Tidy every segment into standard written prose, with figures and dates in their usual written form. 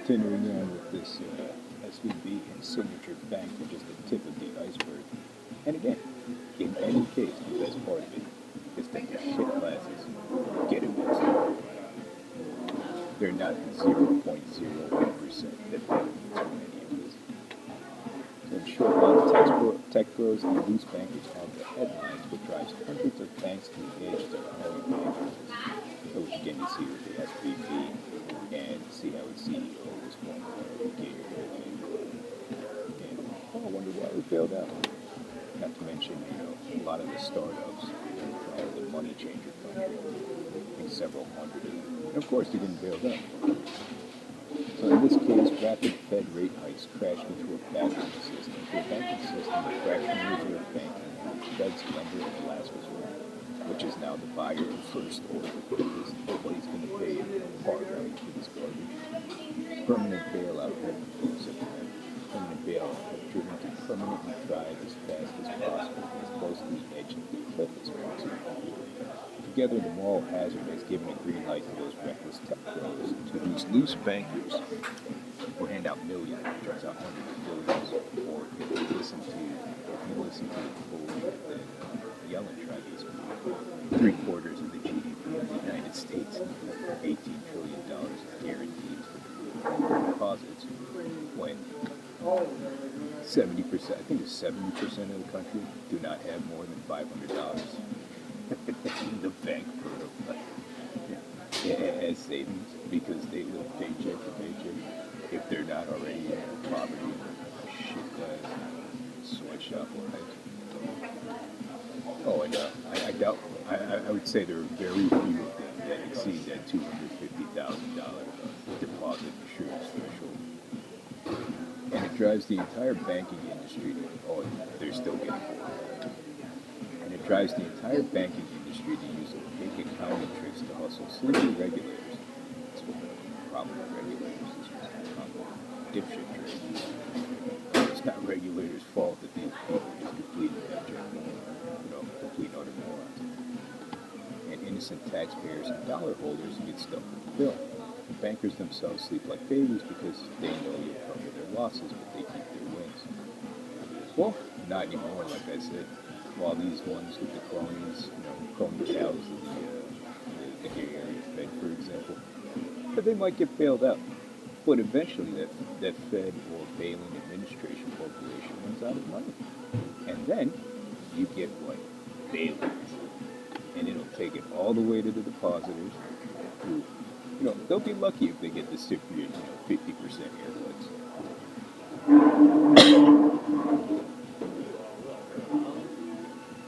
continuing on with this SVB and Signature Bank are just the tip of the iceberg. And again, in any case, the best part of it is that the shit classes get invested. They're not 0.01% that benefits from any of this. So in short, while the tech bros and loose bankers have the headlines, what drives hundreds of banks to engage their own managers. So which again you see with the SVB and see how its CEO was going to get and I wonder why we failed out. Not to mention, a lot of the startups are the money changer country. I think several hundred of them. And of course they didn't bail out. So in this case, rapid Fed rate hikes crashed into a banking system. A fractional reserve banking, Fed's lender of last resort, which is now the buyer of first order because nobody's going to pay hard value for this garbage. Permanent bailout permanent bailout have driven to permanently drive as fast as possible, as close to the edge of the cliff as possible. Together, the moral hazard has given a green light to those reckless tech pros, to these loose bankers who hand out millions, turns out hundreds of billions, or if you listen to the bullshit that Yellen tried to speak, 3/4 of the GDP of the United States, $18 trillion guaranteed deposits, when 70%, I think it's 70% of the country do not have more than $500 in the bank as savings because they live paycheck to paycheck. If they're not already in poverty, shit class, sweatshop lives. Oh, and I doubt. I would say there are very few of them that exceed that $250,000 deposit insurance threshold. And it drives the entire banking industry to, they're still getting more. And it drives the entire banking industry to use opaque accounting tricks to hustle sleepy regulators. That's what the problem with regulators is. Dipshit tricks. It's not regulators' fault that these people are just complete complete utter morons. And innocent taxpayers and dollar holders get stuck with the bill. The bankers themselves sleep like babies because they know you'll cover their losses, but they keep their wins. Well, not anymore, like I said. While these ones with the cronies, crony cows of the gay area Fed, for example, but they might get bailed out. But eventually that Fed or bailing administration corporation runs out of money. And then you get what? Bailings. And it'll take it all the way to the depositors who, they'll be lucky if they get the Cypriot, 50% haircuts.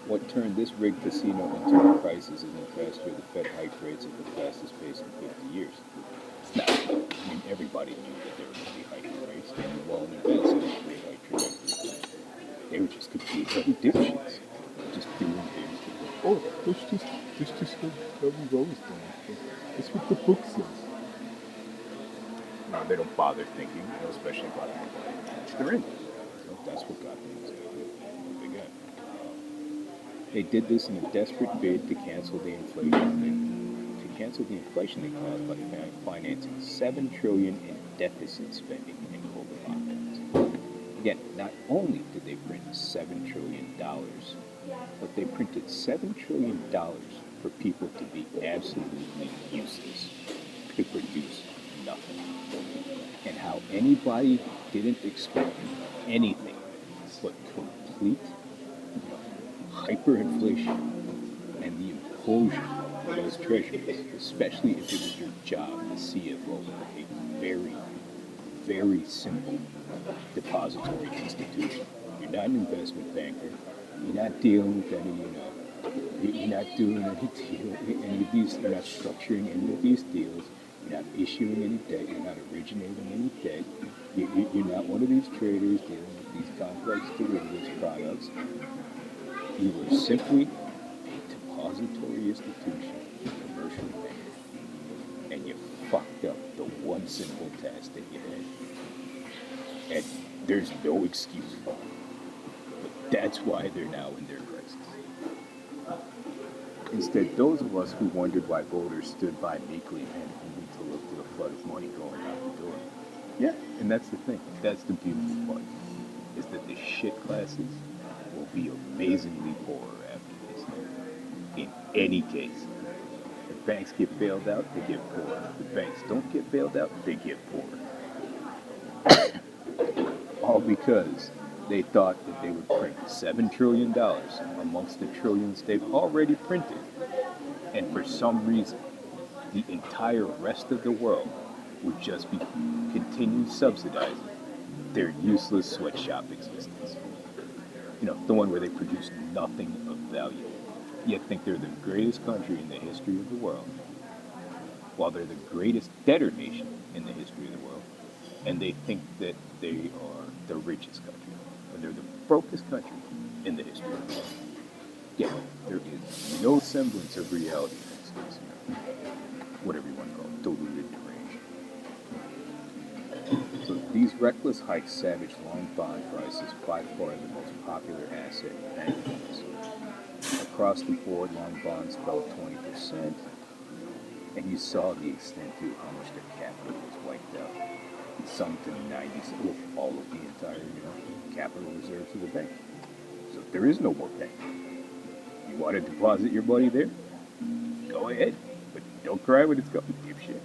What turned this rigged casino into a crisis in the past year, the Fed hiked rates at the fastest pace in 50 years. Now, everybody knew that they were going to be hiking rates. They knew well in advance that they rate hike trajectory. They were just complete dipshits. Just doing things. That's just how we've always done it. That's what the book says. They don't bother thinking, especially about it. They're in. So that's what got things what they got. They did this in a desperate bid to cancel the inflation. They caused by financing $7 trillion in deficit spending in COVID lockdowns. Again, not only did they print $7 trillion, but they printed $7 trillion for people to be absolutely useless, to produce nothing. And how anybody didn't expect anything but complete hyperinflation and the implosion of those treasuries, especially if it was your job as CFO of a very, very simple depository institution. You're not an investment banker. You're not dealing with you're not doing any of these, you're not structuring any of these deals. You're not issuing any debt. You're not originating any debt. You're not one of these traders dealing with these complex derivatives products. You were simply a depository institution, commercial bank, and you fucked up the one simple task that you had. And there's no excuse for it. But that's why they're now in their crisis. Instead, those of us who wondered why voters stood by meekly and only to look to the flood of money going out the door Yeah, and that's the thing. That's the beautiful part, is that the shit classes will be amazingly poor after this. In any case, if banks get bailed out, they get poor. If banks don't get bailed out, they get poor. All because they thought that they would print $7 trillion amongst the trillions they've already printed. And for some reason, the entire rest of the world would just be continue subsidizing their useless sweatshop existence. You know, the one where they produce nothing of value, yet think they're the greatest country in the history of the world, while they're the greatest debtor nation in the history of the world, and they think that they are the richest country, when they're the brokest country in the history of the world. Yeah, there is no semblance of reality in this case, you know, whatever you want to call it, diluted, deranged. So these reckless hikes savaged long bond prices, by far the most popular asset in bank funds. Across the board, long bonds fell 20%, and you saw the extent to how much their capital was wiped out. Some to 90, well, all of the entire, capital reserves of the bank. So there is no more bank. You want to deposit your money there? Go ahead, but don't cry when it's gone, dipshit.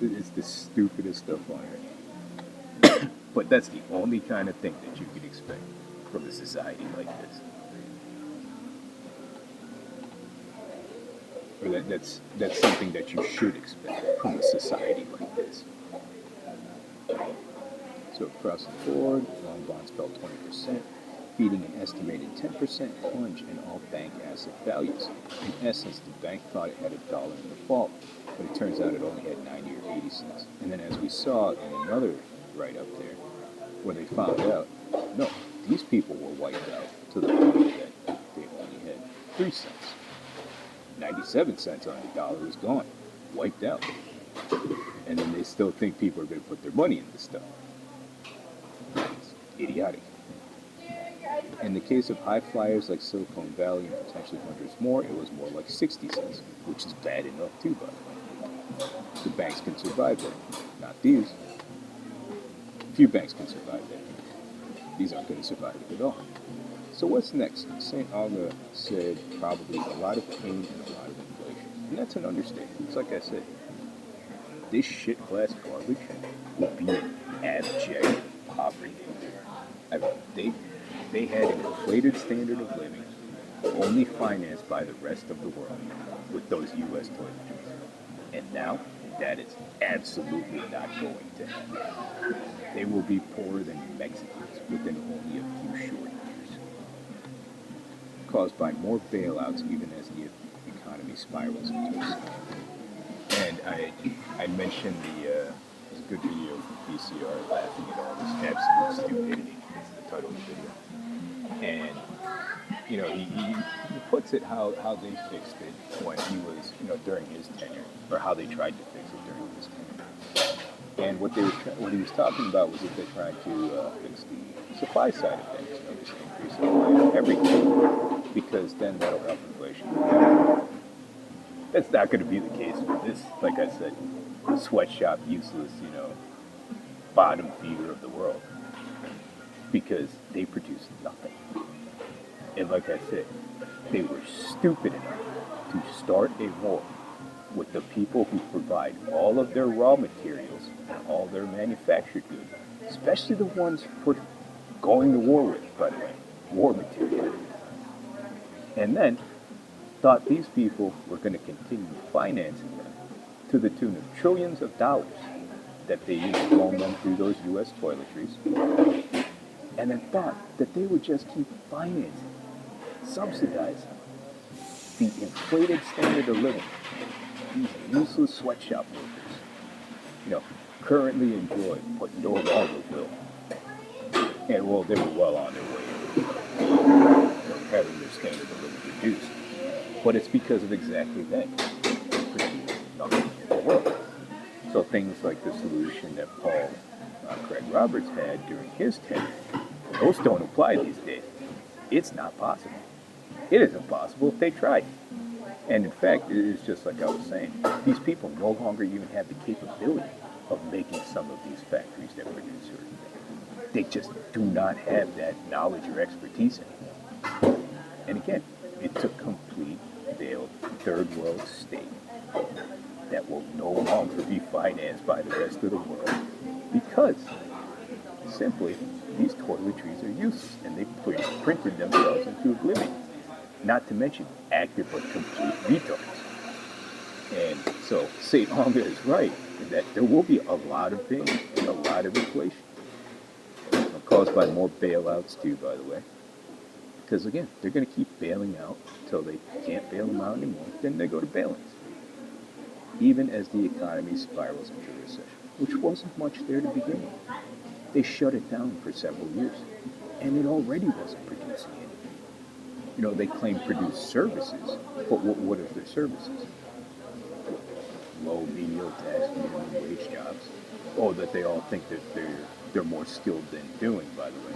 It's the stupidest stuff on earth. But that's the only kind of thing that you can expect from a society like this. Or that's something that you should expect from a society like this. So across the board, long bonds fell 20%, feeding an estimated 10% plunge in all bank asset values. In essence, the bank thought it had $1 in default, but it turns out it only had 90 or 80 cents. And then as we saw in another write-up there, where they found out, no, these people were wiped out to the point that they only had 3 cents. 97 cents on the dollar was gone, wiped out. And then they still think people are going to put their money in this stuff. It's idiotic. In the case of high flyers like Silicone Valley and potentially hundreds more, it was more like 60 cents, which is bad enough too, by the way. The banks can survive that. Not these. Few banks can survive that. These aren't going to survive it at all. So what's next? St. Agatha said probably a lot of pain and a lot of inflation. And that's an understatement. It's like I said, this shit class garbage will be in abject poverty. I mean, they had an inflated standard of living only financed by the rest of the world with those U.S. toiletries. And now, that is absolutely not going to happen. They will be poorer than Mexicans within only a few short years, caused by more bailouts even as the economy spirals into a slump. And I mentioned there's a good video from PCR laughing at all this absolute stupidity. It's the title of the video. And, he puts it how they fixed it when he was, during his tenure, or how they tried to fix it during his tenure. And what he was talking about was that they tried to fix the supply side of things, just increase supply of everything, because then that'll help inflation. That's not going to be the case with this, like I said, sweatshop useless, bottom feeder of the world, because they produce nothing. And like I said, they were stupid enough to start a war with the people who provide all of their raw materials and all their manufactured goods, especially the ones for going to war with, by the way, war material. And then thought these people were going to continue financing them to the tune of trillions of dollars that they used to loan them through those U.S. toiletries, and then thought that they would just keep financing, subsidizing the inflated standard of living these useless sweatshop workers, currently enjoy, but no longer will. And well, they were well on their way having their standard of living reduced. But it's because of exactly that. They produce nothing in the world. So things like the solution that Craig Roberts had during his tenure, those don't apply these days. It's not possible. It isn't possible if they tried. And in fact, it is just like I was saying, these people no longer even have the capability of making some of these factories that produce certain things. They just do not have that knowledge or expertise anymore. And again, it's a complete failed third world state that will no longer be financed by the rest of the world because simply these toiletries are useless and they printed themselves into oblivion. Not to mention active but complete retards. And so St. Honga is right that there will be a lot of pain and a lot of inflation. Caused by more bailouts too, by the way. Because again, they're going to keep bailing out until they can't bail them out anymore. Then they go to bail-ins. Even as the economy spirals into recession, which wasn't much there to begin with. They shut it down for several years. And it already wasn't producing anything. They claim produce services, but what are their services? Low, menial tax, minimum wage jobs. Oh, that they all think that they're more skilled than doing, by the way.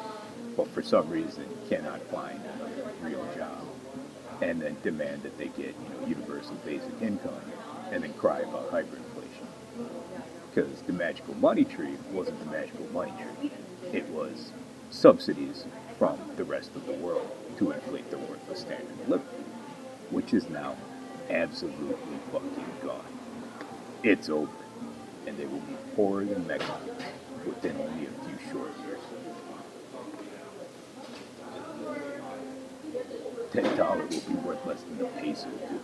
But for some reason cannot find a real job. And then demand that they get, universal basic income. And then cry about hyperinflation. Because the magical money tree wasn't the magical money tree. It was subsidies from the rest of the world to inflate the worthless standard of living, which is now absolutely fucking gone. It's over, and they will be poorer than Mexicans within only a few short years. $10 will be worth less than a peso, too.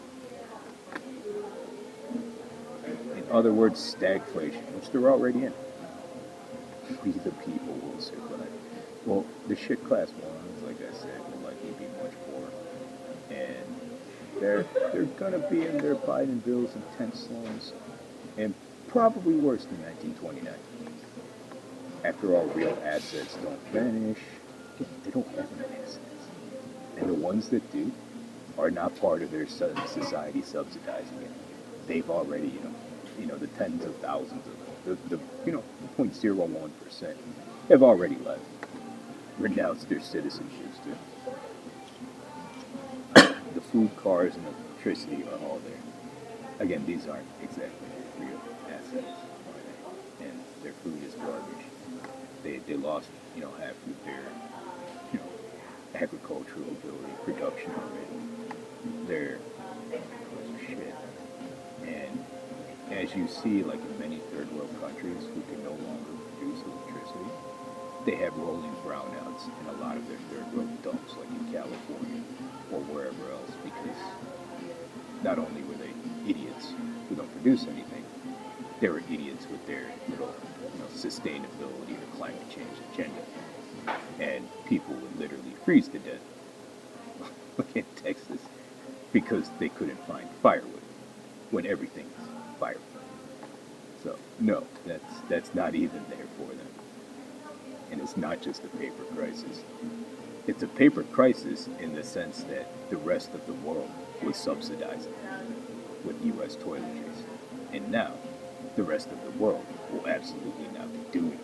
In other words, stagflation, which they're already in. We the people will survive. Well, the shit class ones, like I said, will likely be much poorer. And they're gonna be in their Biden bills and tent slums, and probably worse than 1929. After all, real assets don't vanish. They don't have any assets. And the ones that do are not part of their society subsidizing it. They've already, the tens of thousands of them, the 0.01% have already left, renounced their citizenships too. The food, cars, and electricity are all there. Again, these aren't exactly real assets, are they? And their food is garbage. They lost, half of their, agricultural ability, production already. They're shit. And as you see, like in many third world countries who can no longer produce electricity, they have rolling brownouts in a lot of their third world dumps, like in California or wherever else, because not only were they idiots who don't produce anything, they were idiots with their little sustainability or climate change agenda. And people would literally freeze to death, like in Texas, because they couldn't find firewood when everything's firewood. So no, that's not even there for them. And it's not just a paper crisis. It's a paper crisis in the sense that the rest of the world was subsidizing with U.S. toiletries. And now, the rest of the world will absolutely not be doing it.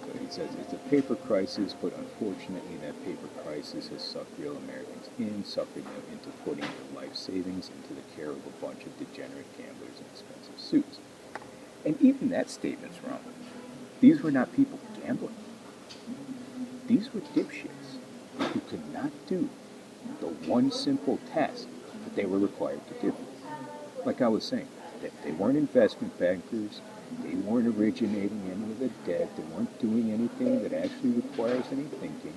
So he says it's a paper crisis, but unfortunately that paper crisis has sucked real Americans in, suckered them into putting their life savings into the care of a bunch of degenerate gamblers in expensive suits. And even that statement's wrong. These were not people gambling. These were dipshits who could not do the one simple task that they were required to do. Like I was saying, they weren't investment bankers, they weren't originating any of the debt, they weren't doing anything that actually requires any thinking,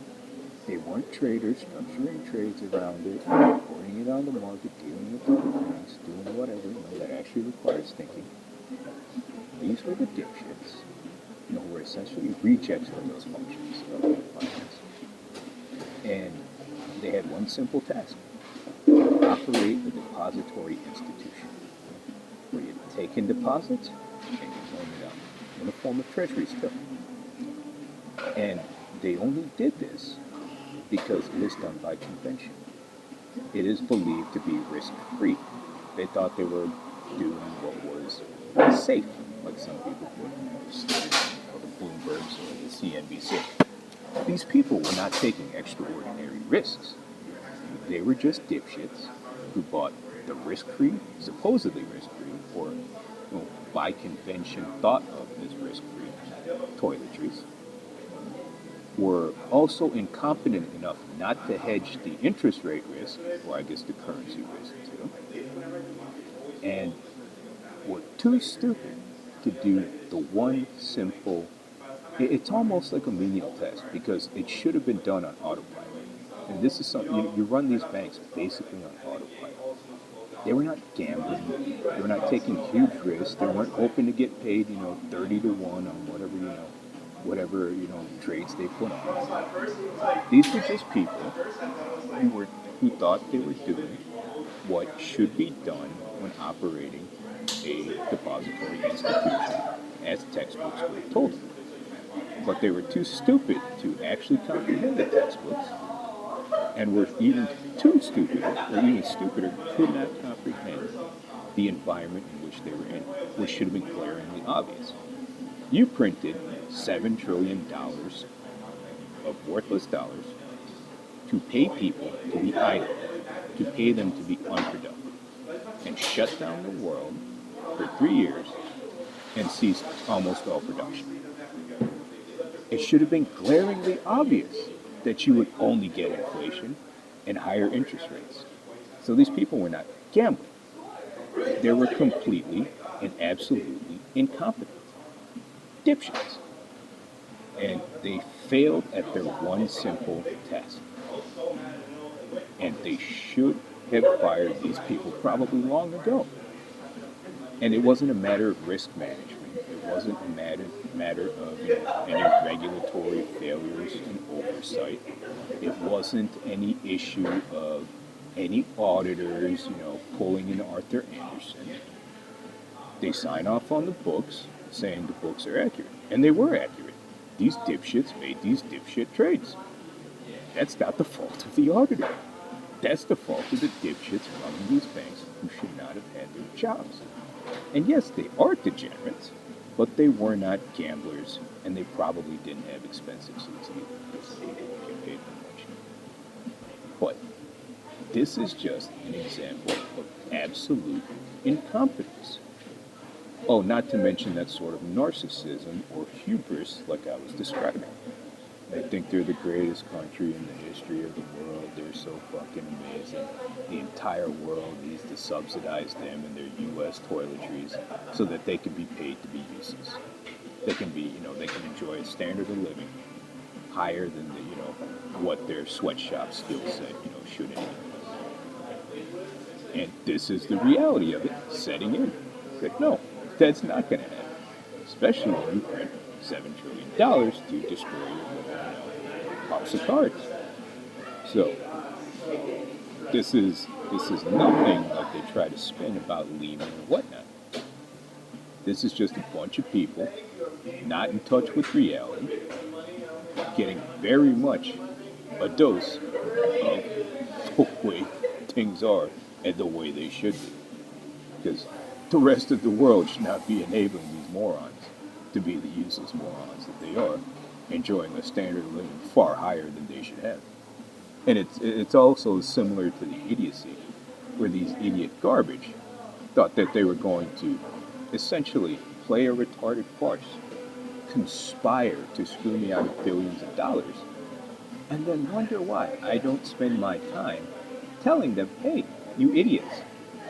they weren't traders structuring trades around it, putting it on the market, dealing with other things, doing whatever that actually requires thinking. These were the dipshits, who were essentially rejects from those functions of finance. And they had one simple task: operate a depository institution, where you take in deposits and you loan it out in the form of treasuries too. And they only did this because it is done by convention. It is believed to be risk-free. They thought they were doing what was safe, like some people would, or the Bloombergs or the CNBC. These people were not taking extraordinary risks. They were just dipshits who bought the risk-free, supposedly risk-free, or by convention thought of as risk-free toiletries were also incompetent enough not to hedge the interest rate risk, or I guess the currency risk too, and were too stupid to do the one simple. It's almost like a menial test because it should have been done on autopilot. And this is something you run these banks basically on autopilot. They were not gambling. They were not taking huge risks. They weren't hoping to get paid, 30 to 1 on whatever trades they put on. These were just people who thought they were doing what should be done when operating a depository institution, as textbooks would have told them. But they were too stupid to actually comprehend the textbooks, and were even too stupid, or even stupider, could not comprehend the environment in which they were in, which should have been glaringly obvious. You printed $7 trillion of worthless dollars to pay people to be idle, to pay them to be unproductive, and shut down the world for 3 years and ceased almost all production. It should have been glaringly obvious that you would only get inflation and higher interest rates. So these people were not gambling. They were completely and absolutely incompetent. Dipshits. And they failed at their one simple test. And they should have fired these people probably long ago. And it wasn't a matter of risk management. It wasn't a matter of any regulatory failures and oversight. It wasn't any issue of any auditors, pulling in Arthur Anderson. They sign off on the books saying the books are accurate. And they were accurate. These dipshits made these dipshit trades. That's not the fault of the auditor. That's the fault of the dipshits running these banks who should not have had their jobs. And yes, they are degenerates, but they were not gamblers, and they probably didn't have expensive suits either because they didn't get paid much. But this is just an example of absolute incompetence. Oh, not to mention that sort of narcissism or hubris like I was describing. They think they're the greatest country in the history of the world. They're so fucking amazing. The entire world needs to subsidize them and their U.S. toiletries so that they can be paid to be useless. They can be, they can enjoy a standard of living higher than what their sweatshop skill set, should anyway. And this is the reality of it setting in. Like, no, that's not going to happen. Especially when you print $7 trillion to destroy your house of cards. So this is nothing like they try to spin about Lehman or whatnot. This is just a bunch of people not in touch with reality, getting very much a dose of the way things are and the way they should be. Because the rest of the world should not be enabling these morons to be the useless morons that they are, enjoying a standard of living far higher than they should have. And it's also similar to the idiocy, where these idiot garbage thought that they were going to essentially play a retarded farce, conspire to screw me out of billions of dollars, and then wonder why I don't spend my time telling them, hey, you idiots,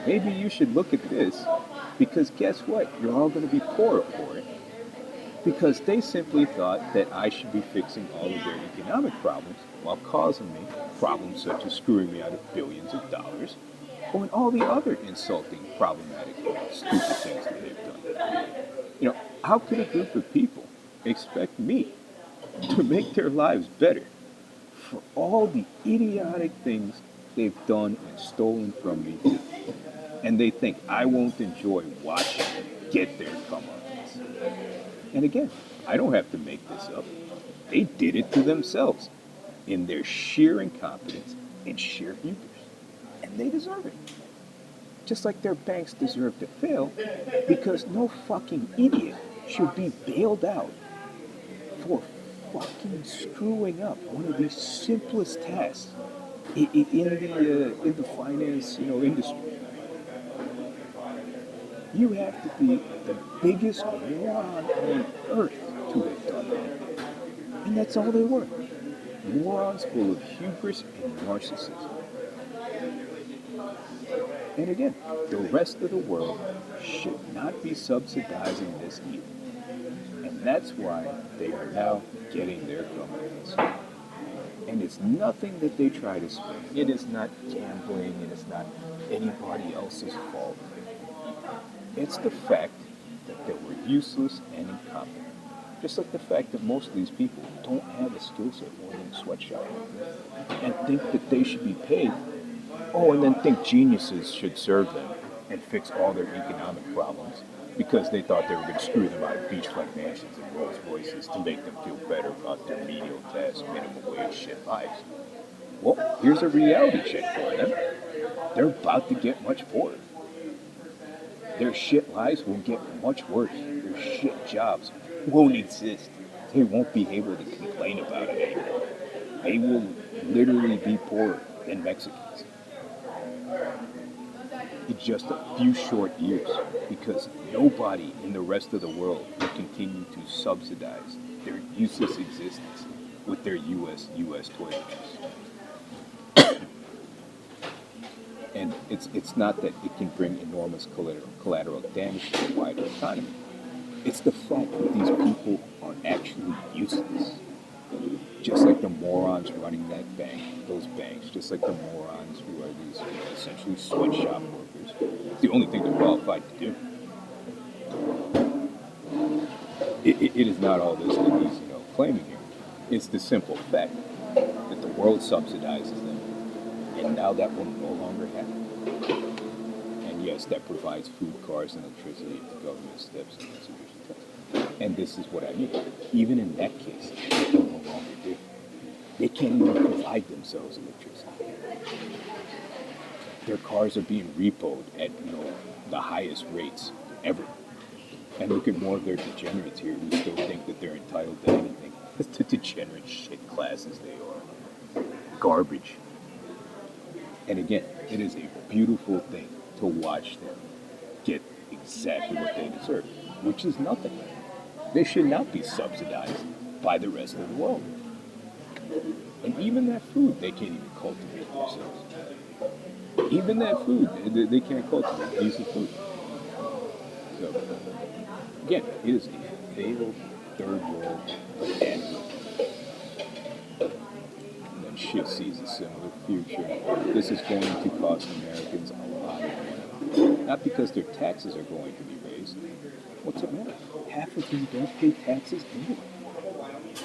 maybe you should look at this, because guess what? You're all going to be poorer for it. Because they simply thought that I should be fixing all of their economic problems while causing me problems such as screwing me out of billions of dollars, or in all the other insulting, problematic, stupid things that they've done. How could a group of people expect me to make their lives better for all the idiotic things they've done and stolen from me too? And they think I won't enjoy watching them get their comeuppance. And again, I don't have to make this up. They did it to themselves in their sheer incompetence and sheer hubris. And they deserve it. Just like their banks deserve to fail, because no fucking idiot should be bailed out for fucking screwing up one of the simplest tasks in the finance industry. You have to be the biggest moron on earth to have done that. And that's all they were. Morons full of hubris and narcissism. And again, the rest of the world should not be subsidizing this either. And that's why they are now getting their comeuppance. And it's nothing that they try to spin. It is not gambling, and it's not anybody else's fault. It's the fact that they were useless and incompetent. Just like the fact that most of these people don't have a skill set more than a sweatshop and think that they should be paid. Oh, and then think geniuses should serve them and fix all their economic problems because they thought they were going to screw them out of beachfront mansions and Rolls Royces to make them feel better about their menial tasks, minimum wage shit lives. Well, here's a reality check for them. They're about to get much poorer. Their shit lives will get much worse. Their shit jobs won't exist. They won't be able to complain about it anymore. They will literally be poorer than Mexicans in just a few short years because nobody in the rest of the world will continue to subsidize their useless existence with their US toiletries. And it's not that it can bring enormous collateral damage to the wider economy. It's the fact that these people are actually useless. Just like the morons running those banks, just like the morons who are these essentially sweatshop workers. It's the only thing they're qualified to do. It is not all this that he's claiming here. It's the simple fact that the world subsidizes them, and now that will no longer happen. And yes, that provides food, cars, and electricity if the government steps in and sufficient time. And this is what I mean. Even in that case, they can no longer do. They can't even provide themselves electricity. Their cars are being repoed at the highest rates ever. And look at more of their degenerates here who still think that they're entitled to anything. It's the degenerate shit classes they are. Garbage. And again, it is a beautiful thing to watch them get exactly what they deserve, which is nothing. They should not be subsidized by the rest of the world. And even that food, they can't even cultivate themselves. Even that food, they can't cultivate decent food. So, again, it is a failed third world banana. And then shit sees a similar future. This is going to cost Americans a lot of money. Not because their taxes are going to be raised. What's it matter? Half of them don't pay taxes anyway.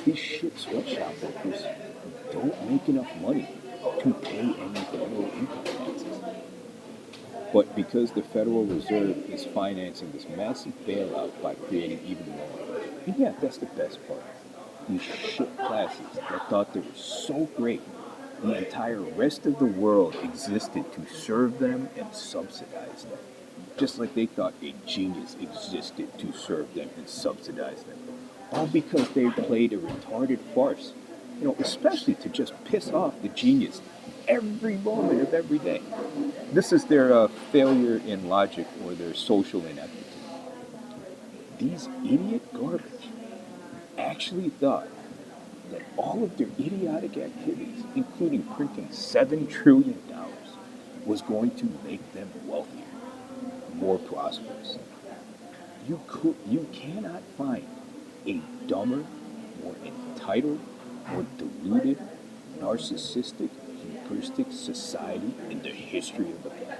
These shit sweatshop workers don't make enough money to pay any federal income taxes. But because the Federal Reserve is financing this massive bailout by creating even more, and yeah, that's the best part. These shit classes that thought they were so great, and the entire rest of the world existed to serve them and subsidize them. Just like they thought a genius existed to serve them and subsidize them. All because they played a retarded farce. Especially to just piss off the genius every moment of every day. This is their failure in logic or their social ineptitude. These idiot garbage actually thought that all of their idiotic activities, including printing $7 trillion, was going to make them wealthier, more prosperous. You cannot find a dumber, more entitled, more deluded, narcissistic, hubristic society in the history of the planet.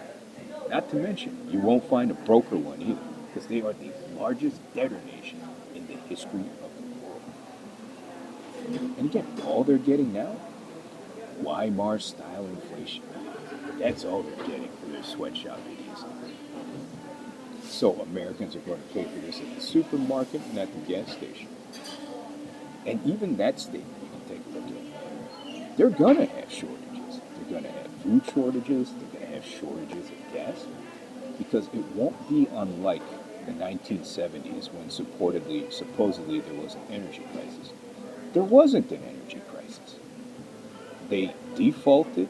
Not to mention, you won't find a broker one either, because they are the largest debtor nation in the history of the world. And again, all they're getting now, Weimar-style inflation. That's all they're getting for their sweatshop idiocy. So Americans are going to pay for this at the supermarket and at the gas station. And even that statement you can take a look at. They're going to have shortages. They're going to have food shortages. They're going to have shortages of gas. Because it won't be unlike the 1970s when supposedly there was an energy crisis. There wasn't an energy crisis. They defaulted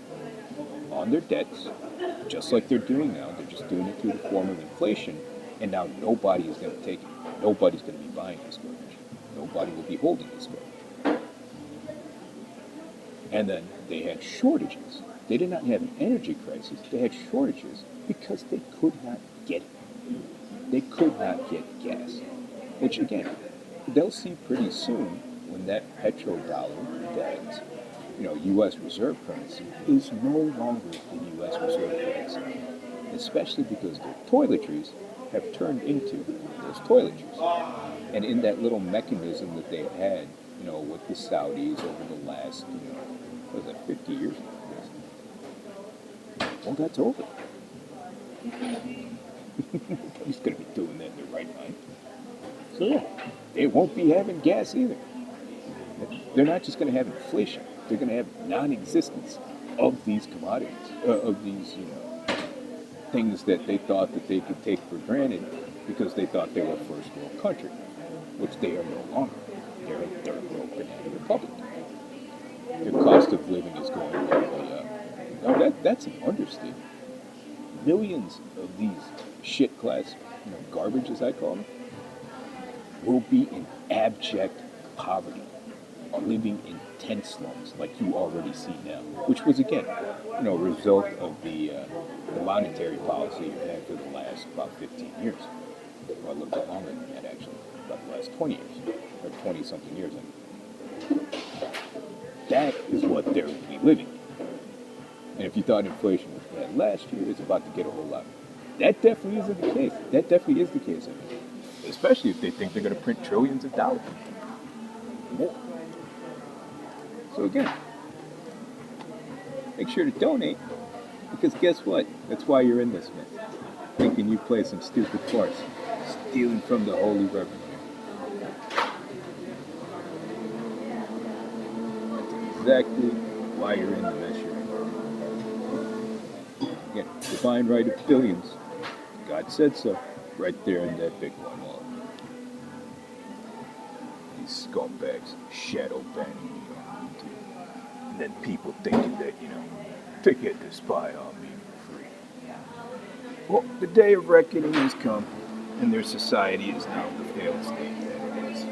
on their debts, just like they're doing now. They're just doing it through the form of inflation. And now nobody is going to take it. Nobody's going to be buying this garbage. Nobody will be holding this garbage. And then they had shortages. They did not have an energy crisis. They had shortages because they could not get it. They could not get gas. Which again, they'll see pretty soon when that petrodollar, that U.S. reserve currency, is no longer the U.S. reserve currency. Especially because their toiletries have turned into those toiletries. And in that little mechanism that they had, with the Saudis over the last, what was that, 50 years? Well, that's over. Nobody's going to be doing that in their right mind. So yeah, they won't be having gas either. They're not just going to have inflation. They're going to have non-existence of these commodities, of these, things that they thought that they could take for granted because they thought they were a first world country, which they are no longer. They're a third world banana republic. Their cost of living is going way up. Now that's an understatement. Millions of these shit class, garbage as I call them, will be in abject poverty, living in tent slums like you already see now, which was again, a result of the monetary policy you've had for the last about 15 years, or a little bit longer than that actually, about the last 20 years, or 20 something years. That is what they're going to be living in. And if you thought inflation was bad last year, it's about to get a whole lot. That definitely isn't the case. That definitely is the case. Especially if they think they're going to print trillions of dollars. More. So again, make sure to donate, because guess what? That's why you're in this mess. Thinking you play some stupid farce. Stealing from the holy Reverend. That's exactly why you're in the mess you're in. Again, divine right of billions. God said so. Right there in that big one wall. These scumbags shadow banning me on YouTube. And then people thinking that, they get to spy on me for free. Well, the day of reckoning has come, and their society is now the failed state that it is.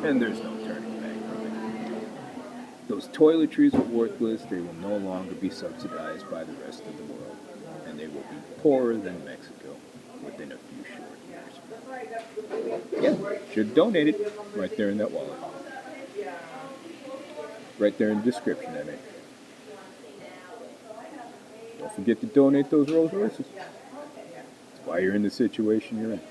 And there's no turning back from it. Those toiletries are worthless. They will no longer be subsidized by the rest of the world. And they will be poorer than Mexico within a few short years. Yeah, should donate it right there in that wallet. Right there in the description, I mean. Don't forget to donate those Rolls Royces. That's why you're in the situation you're in.